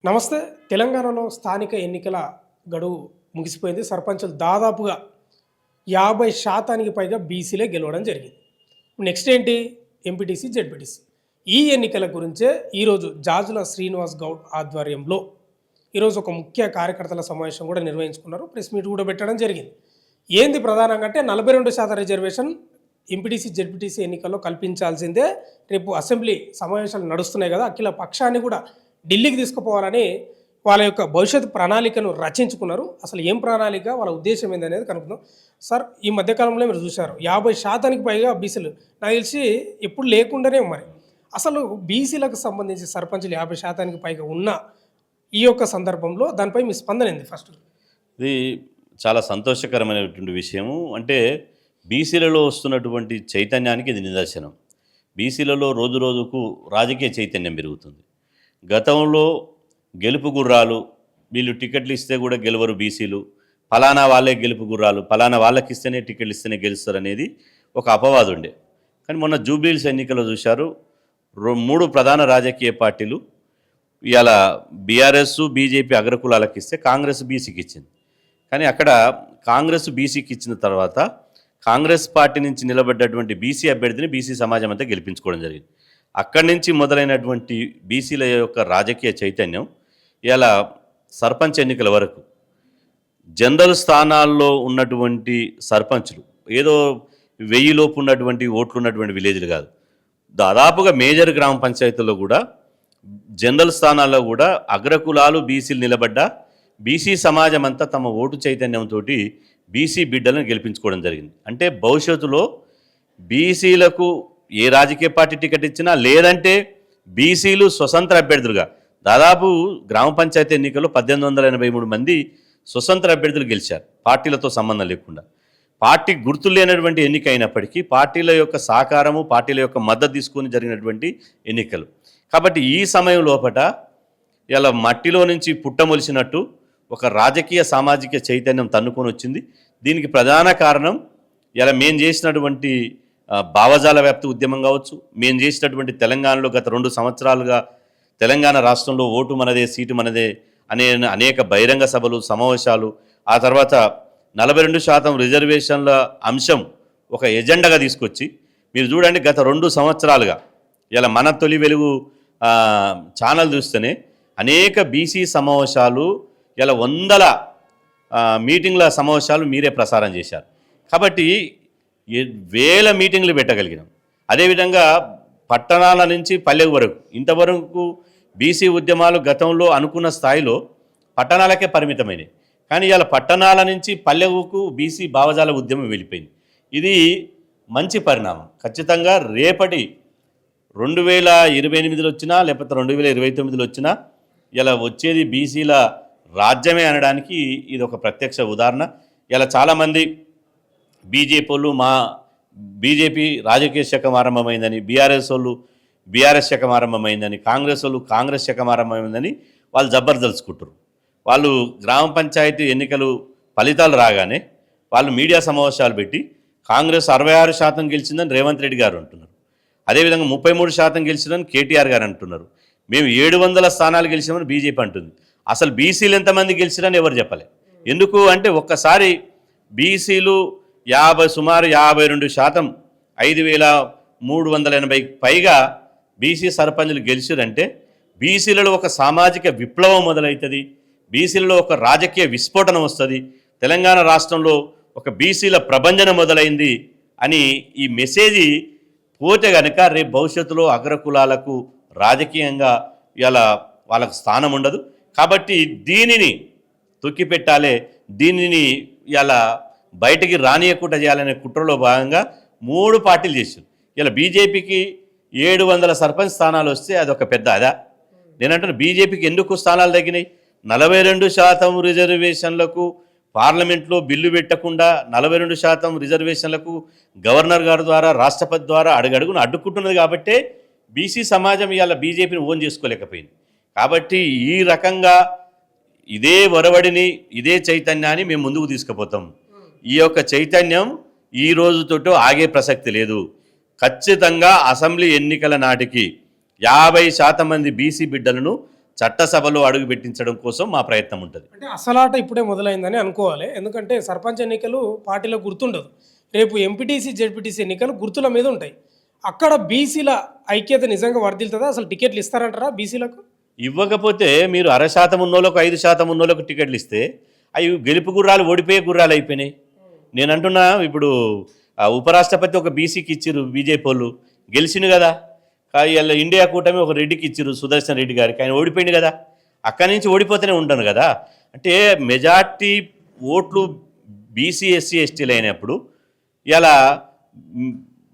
నమస్తే. తెలంగాణలో స్థానిక ఎన్నికల గడువు ముగిసిపోయింది. సర్పంచులు దాదాపుగా 50% పైగా బీసీలే గెలవడం జరిగింది. నెక్స్ట్ ఏంటి? MPTC, ZPTC. ఈ ఎన్నికల గురించే ఈరోజు జాజుల శ్రీనివాస్ గౌడ్ ఆధ్వర్యంలో ఈరోజు ఒక ముఖ్య కార్యకర్తల సమావేశం కూడా నిర్వహించుకున్నారు. ప్రెస్ మీట్ కూడా పెట్టడం జరిగింది. ఏంది ప్రధానంగా అంటే 42% రిజర్వేషన్ ఎంపీటీసీ, జెడ్పీటీసీ ఎన్నికల్లో కల్పించాల్సిందే. రేపు అసెంబ్లీ సమావేశాలు నడుస్తున్నాయి కదా, అఖిల పక్షాన్ని కూడా ఢిల్లీకి తీసుకుపోవాలని వాళ్ళ యొక్క భవిష్యత్ ప్రణాళికను రచించుకున్నారు. అసలు ఏం ప్రణాళిక, వాళ్ళ ఉద్దేశం ఏందనేది కనుక్కుందాం. సార్, ఈ మధ్యకాలంలో మీరు చూశారు 50% పైగా బీసీలు, నాకు తెలిసి ఎప్పుడు లేకుండానే మరి అసలు బీసీలకు సంబంధించి సర్పంచులు 50% పైగా ఉన్న ఈ యొక్క సందర్భంలో దానిపై మీ స్పందన ఏంది? ఫస్ట్ ఇది చాలా సంతోషకరమైనటువంటి విషయము. అంటే బీసీలలో వస్తున్నటువంటి చైతన్యానికి ఇది నిదర్శనం. బీసీలలో రోజు రోజుకు రాజకీయ చైతన్యం పెరుగుతుంది. గతంలో గెలుపు గుర్రాలు, వీళ్ళు టికెట్లు ఇస్తే కూడా గెలవరు బీసీలు, ఫలానా వాళ్ళే గెలుపు గుర్రాలు, ఫలానా వాళ్ళకి ఇస్తేనే టికెట్లు ఇస్తేనే గెలుస్తారు అనేది ఒక అపవాదు ఉండే. కానీ మొన్న జూబ్లీహిల్స్ ఎన్నికల్లో చూశారు, 3 ప్రధాన రాజకీయ పార్టీలు ఇవాళ బీఆర్ఎస్, బీజేపీ అగ్రకులాలకు ఇస్తే కాంగ్రెస్ బీసీకి ఇచ్చింది. కానీ అక్కడ కాంగ్రెస్ బీసీకి ఇచ్చిన తర్వాత కాంగ్రెస్ పార్టీ నుంచి నిలబడ్డటువంటి బీసీ అభ్యర్థిని బీసీ సమాజం అంతా గెలిపించుకోవడం జరిగింది. అక్కడి నుంచి మొదలైనటువంటి బీసీల యొక్క రాజకీయ చైతన్యం ఇలా సర్పంచ్ ఎన్నికల వరకు జనరల్ స్థానాల్లో ఉన్నటువంటి సర్పంచులు ఏదో 1000 లోపు ఉన్నటువంటి ఓట్లు ఉన్నటువంటి విలేజ్లు కాదు, దాదాపుగా మేజర్ గ్రామ పంచాయతీల్లో కూడా జనరల్ స్థానాల్లో కూడా అగ్రకులాలు బీసీలు నిలబడ్డ బీసీ సమాజం అంతా తమ ఓటు చైతన్యంతో బీసీ బిడ్డలను గెలిపించుకోవడం జరిగింది. అంటే భవిష్యత్తులో బీసీలకు ఏ రాజకీయ పార్టీ టికెట్ ఇచ్చినా, లేదంటే బీసీలు స్వతంత్ర అభ్యర్థులుగా దాదాపు గ్రామ పంచాయతీ ఎన్నికల్లో 1883 మంది స్వతంత్ర అభ్యర్థులు గెలిచారు, పార్టీలతో సంబంధం లేకుండా. పార్టీ గుర్తులు లేనటువంటి ఎన్నిక అయినప్పటికీ పార్టీల యొక్క సహకారము, పార్టీల యొక్క మద్దతు తీసుకొని జరిగినటువంటి ఎన్నికలు. కాబట్టి ఈ సమయం లోపట ఇలా మట్టిలో నుంచి పుట్టమొలిసినట్టు ఒక రాజకీయ సామాజిక చైతన్యం తన్నుకొని వచ్చింది. దీనికి ప్రధాన కారణం ఇలా మేము చేసినటువంటి భావజాల వ్యాప్తి ఉద్యమం కావచ్చు, మేము చేసినటువంటి తెలంగాణలో గత 2 సంవత్సరాలుగా తెలంగాణ రాష్ట్రంలో ఓటు మనదే, సీటు మనదే అనే అనేక బహిరంగ సభలు, సమావేశాలు, ఆ తర్వాత 42% రిజర్వేషన్ల అంశం ఒక ఎజెండాగా తీసుకొచ్చి మీరు చూడండి, గత 2 సంవత్సరాలుగా ఇలా మన తొలి వెలుగు ఛానల్ చూస్తేనే అనేక బీసీ సమావేశాలు, ఇలా 100 మీటింగ్ల సమావేశాలు మీరే ప్రసారం చేశారు. కాబట్టి 1000 మీటింగ్లు పెట్టగలిగినాం. అదేవిధంగా పట్టణాల నుంచి పల్లె వరకు ఇంతవరకు బీసీ ఉద్యమాలు గతంలో అనుకున్న స్థాయిలో పట్టణాలకే పరిమితమైనవి. కానీ ఇలా పట్టణాల నుంచి పల్లెకు బీసీ భావజాల ఉద్యమం వెళ్ళిపోయింది. ఇది మంచి పరిణామం. ఖచ్చితంగా రేపటి 2028లో వచ్చినా లేకపోతే 2029లో వచ్చినా ఇలా వచ్చేది బీసీల రాజ్యమే అనడానికి ఇది ఒక ప్రత్యక్ష ఉదాహరణ. ఇలా చాలామంది బీజేపీ వాళ్ళు బీజేపీ రాజకీయ శకం ఆరంభమైందని, బీఆర్ఎస్ వాళ్ళు బీఆర్ఎస్ శకం ఆరంభమైందని, కాంగ్రెస్ వాళ్ళు కాంగ్రెస్ శకం ఆరంభమైందని వాళ్ళు జబర్దలుచుకుంటారు. వాళ్ళు గ్రామ పంచాయతీ ఎన్నికలు ఫలితాలు రాగానే వాళ్ళు మీడియా సమావేశాలు పెట్టి కాంగ్రెస్ 66% గెలిచిందని రేవంత్ రెడ్డి గారు అంటున్నారు, అదేవిధంగా 33% గెలిచిందని కేటీఆర్ గారు అంటున్నారు, మేము 700 స్థానాలు గెలిచామని బీజేపీ అంటుంది. అసలు బీసీలు ఎంతమంది గెలిచిరని ఎవరు చెప్పలే. ఎందుకు అంటే ఒక్కసారి బీసీలు సుమారు 52%, 5380 పైగా బీసీ సర్పంచులు గెలిచిరంటే బీసీలలో ఒక సామాజిక విప్లవం మొదలవుతుంది, బీసీలలో ఒక రాజకీయ విస్ఫోటనం వస్తుంది, తెలంగాణ రాష్ట్రంలో ఒక బీసీల ప్రభంజనం మొదలైంది అని ఈ మెసేజీ పోతే కనుక రేపు భవిష్యత్తులో అగ్రకులాలకు రాజకీయంగా ఇలా వాళ్ళకు స్థానం ఉండదు. కాబట్టి దీనిని తొక్కిపెట్టాలి, దీనిని ఇలా బయటికి రానియకుండా చేయాలనే కుట్రలో భాగంగా 3 పార్టీలు చేశారు. ఇలా బీజేపీకి 700 సర్పంచ్ స్థానాలు వస్తే అదొక పెద్ద అదా? నేనంటున్నా, బీజేపీకి ఎందుకు స్థానాలు తగ్గినాయి? 42% రిజర్వేషన్లకు పార్లమెంట్లో బిల్లు పెట్టకుండా 42% రిజర్వేషన్లకు గవర్నర్ గారి ద్వారా, రాష్ట్రపతి ద్వారా అడుగడుగును అడ్డుకుంటున్నది. కాబట్టే బీసీ సమాజం ఇవాళ బీజేపీని ఓన్ చేసుకోలేకపోయింది. కాబట్టి ఈ రకంగా ఇదే ఒరవడిని, ఇదే చైతన్యాన్ని మేము ముందుకు తీసుకుపోతాం. ఈ యొక్క చైతన్యం ఈ రోజుతో ఆగే ప్రసక్తి లేదు. ఖచ్చితంగా అసెంబ్లీ ఎన్నికల నాటికి 50% మంది బీసీ బిడ్డలను చట్టసభలో అడుగు పెట్టించడం కోసం మా ప్రయత్నం ఉంటుంది. అంటే అసలాట ఇప్పుడే మొదలైందని అనుకోవాలి. ఎందుకంటే సర్పంచ్ ఎన్నికలు పార్టీలో గుర్తుండదు. రేపు ఎంపీటీసీ జెడ్పీటీసీ ఎన్నికలు గుర్తుల మీద ఉంటాయి. అక్కడ బీసీల ఐక్యత నిజంగా వర్ధిల్తుందా? అసలు టికెట్లు ఇస్తారంటారా బీసీలకు? ఇవ్వకపోతే మీరు 0.5% ఉన్నోళ్ళకు 5% ఉన్నోళ్ళకు టికెట్లు ఇస్తే అవి గెలుపు గుర్రాలు ఓడిపోయే గుర్రాలు అయిపోయినాయి. నేను అంటున్నా, ఇప్పుడు ఉపరాష్ట్రపతి ఒక బీసీకి ఇచ్చిర్రు, బీజేపీ వాళ్ళు గెలిచిండు కదా. ఇలా ఇండియా కూటమి ఒక రెడ్డికి ఇచ్చిర్రు, సుదర్శన్ రెడ్డి గారికి, ఆయన ఓడిపోయింది కదా. అక్కడి నుంచి ఓడిపోతూనే ఉంటాను కదా. అంటే మెజార్టీ ఓట్లు బీసీ ఎస్సీ ఎస్టీలు అయినప్పుడు ఇలా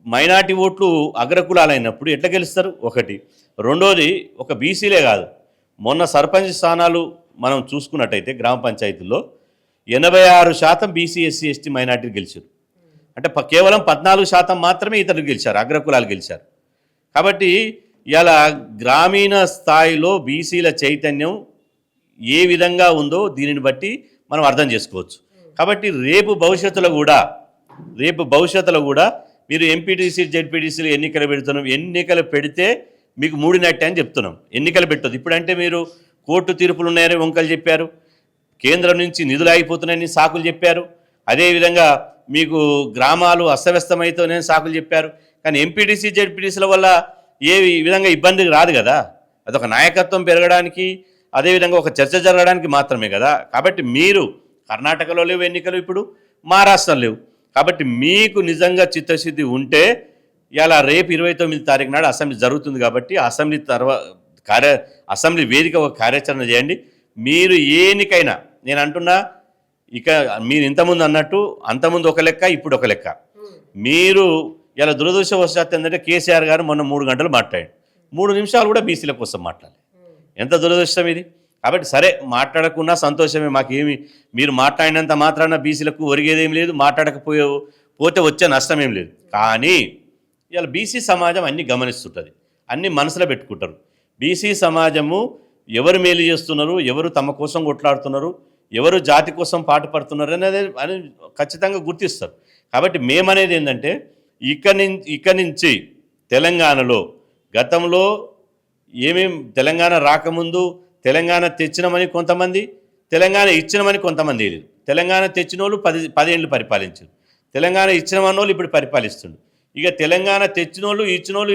మైనార్టీ ఓట్లు అగ్రకులాలైనప్పుడు ఎట్లా గెలుస్తారు? ఒకటి. రెండోది, ఒక బీసీలే కాదు, మొన్న సర్పంచ్ స్థానాలు మనం చూసుకున్నట్టయితే గ్రామ పంచాయతీల్లో 86% బీసీ ఎస్సీ ఎస్టీ మైనార్టీలు గెలిచారు. అంటే కేవలం 14% మాత్రమే ఇతరులు గెలిచారు, అగ్రకులాలు గెలిచారు. కాబట్టి ఇలా గ్రామీణ స్థాయిలో బీసీల చైతన్యం ఏ విధంగా ఉందో దీనిని బట్టి మనం అర్థం చేసుకోవచ్చు. కాబట్టి రేపు భవిష్యత్తులో కూడా మీరు ఎంపీటీసీ జెడ్పీటీసీలు ఎన్నికలు పెడుతున్నాం, ఎన్నికలు పెడితే మీకు మూడినట్టే అని చెప్తున్నాం. ఎన్నికలు పెట్టదు. ఇప్పుడంటే మీరు కోర్టు తీర్పులు ఉన్నాయని వంకలు చెప్పారు, కేంద్రం నుంచి నిధులు ఆగిపోతున్నాయని సాకులు చెప్పారు, అదేవిధంగా మీకు గ్రామాలు అస్తవ్యస్తమవుతాయని సాకులు చెప్పారు. కానీ ఎంపీటీసీ జెడ్పీటీసీల వల్ల ఏ విధంగా ఇబ్బంది రాదు కదా. అదొక నాయకత్వం పెరగడానికి, అదేవిధంగా ఒక చర్చ జరగడానికి మాత్రమే కదా. కాబట్టి మీరు కర్ణాటకలో లేవు ఎన్నికలు, ఇప్పుడు మహారాష్ట్రలో లేవు. కాబట్టి మీకు నిజంగా చిత్తశుద్ధి ఉంటే ఇలా రేపు 29 తారీఖు నాడు అసెంబ్లీ జరుగుతుంది కాబట్టి అసెంబ్లీ వేదిక ఒక కార్యాచరణ చేయండి. మీరు ఏనికైనా, నేను అంటున్నా, ఇక మీరు ఇంతకుముందు అన్నట్టు అంతకుముందు ఒక లెక్క, ఇప్పుడు ఒక లెక్క. మీరు ఇలా దురదృష్టవశాత్తు ఏంటంటే కేసీఆర్ గారు మొన్న 3 గంటలు మాట్లాడాడు, 3 నిమిషాలు కూడా బీసీల కోసం మాట్లాడాలి. ఎంత దురదృష్టం ఇది. కాబట్టి సరే, మాట్లాడకున్నా సంతోషమే మాకేమి. మీరు మాట్లాడినంత మాత్రాన బీసీలకు ఒరిగేదేం లేదు, మాట్లాడకపోతే వచ్చే నష్టం ఏం లేదు. కానీ ఇలా బీసీ సమాజం అన్నీ గమనిస్తుంటుంది, అన్నీ మనసులో పెట్టుకుంటారు. బీసీ సమాజము ఎవరు మేలు చేస్తున్నారు, ఎవరు తమ కోసం కొట్లాడుతున్నారు, ఎవరు జాతి కోసం పాటుపడుతున్నారు అని ఖచ్చితంగా గుర్తిస్తారు. కాబట్టి మేమనేది ఏంటంటే, ఇక్కడి నుంచి తెలంగాణలో గతంలో తెలంగాణ రాకముందు తెలంగాణ తెచ్చినామని కొంతమంది, తెలంగాణ ఇచ్చినామని కొంతమంది లేదు. తెలంగాణ తెచ్చిన వాళ్ళు 10 ఏళ్ళు పరిపాలించారు, తెలంగాణ ఇచ్చిన వాళ్ళు ఇప్పుడు పరిపాలిస్తుండ్రు. ఇక తెలంగాణ తెచ్చిన వాళ్ళు ఇచ్చిన వాళ్ళు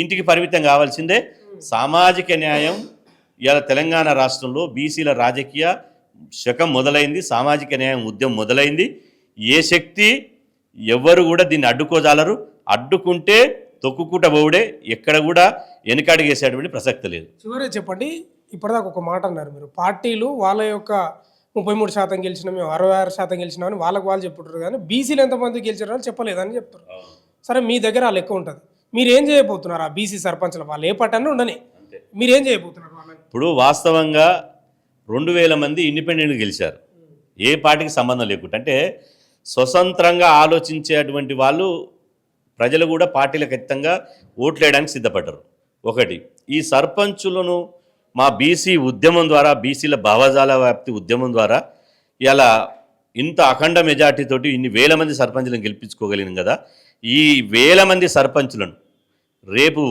ఇంటికి పరిమితం కావాల్సిందే. సామాజిక న్యాయం ఇలా తెలంగాణ రాష్ట్రంలో బీసీల రాజకీయ శకం మొదలైంది, సామాజిక న్యాయం ఉద్యమం మొదలైంది. ఏ శక్తి ఎవ్వరు కూడా దీన్ని అడ్డుకోజాలరు. అడ్డుకుంటే తొక్కుకుంట బోవుడే, ఎక్కడ కూడా వెనకడిగేసేటువంటి ప్రసక్తి లేదు. చివరే చెప్పండి, ఇప్పటిదాకా ఒక మాట అన్నారు మీరు, పార్టీలు వాళ్ళ యొక్క 33% గెలిచినా, మేము 66% గెలిచినామని వాళ్ళు చెప్పుకుంటారు, కానీ బీసీలు ఎంతమంది గెలిచారో అని చెప్పలేదని చెప్తారు. సరే, మీ దగ్గర ఆ లెక్క ఉంటుంది, మీరేం చేయబోతున్నారు? ఆ బీసీ సర్పంచ్ల వాళ్ళు ఏ పట్టణ ఉండని మీరేం చేయబోతున్నారు వాళ్ళని? ఇప్పుడు వాస్తవంగా 2000 మంది ఇండిపెండెంట్గా గెలిచారు, ఏ పార్టీకి సంబంధం లేకుండా. అంటే స్వతంత్రంగా ఆలోచించేటువంటి వాళ్ళు, ప్రజలు కూడా పార్టీలకు ఖచ్చితంగా ఓట్లేయడానికి సిద్ధపడ్డారు. ఒకటి, ఈ సర్పంచులను మా బీసీ ఉద్యమం ద్వారా, బీసీల భావజాల వ్యాప్తి ఉద్యమం ద్వారా ఇలా ఇంత అఖండ మెజార్టీతోటి ఇన్ని వేల మంది సర్పంచులను గెలిపించుకోగలిగినాం కదా. ఈ వేల మంది సర్పంచులను రేపు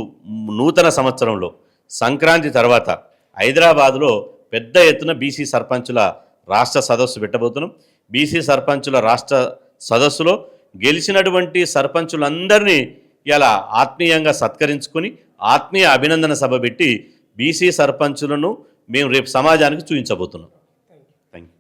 నూతన సంవత్సరంలో సంక్రాంతి తర్వాత హైదరాబాదులో పెద్ద ఎత్తున బీసీ సర్పంచుల రాష్ట్ర సదస్సు పెట్టబోతున్నాం. బీసీ సర్పంచుల రాష్ట్ర సదస్సులో గెలిచినటువంటి సర్పంచులందరినీ ఇలా ఆత్మీయంగా సత్కరించుకొని ఆత్మీయ అభినందన సభ పెట్టి బీసీ సర్పంచులను మేము రేపు సమాజానికి చూపించబోతున్నాం.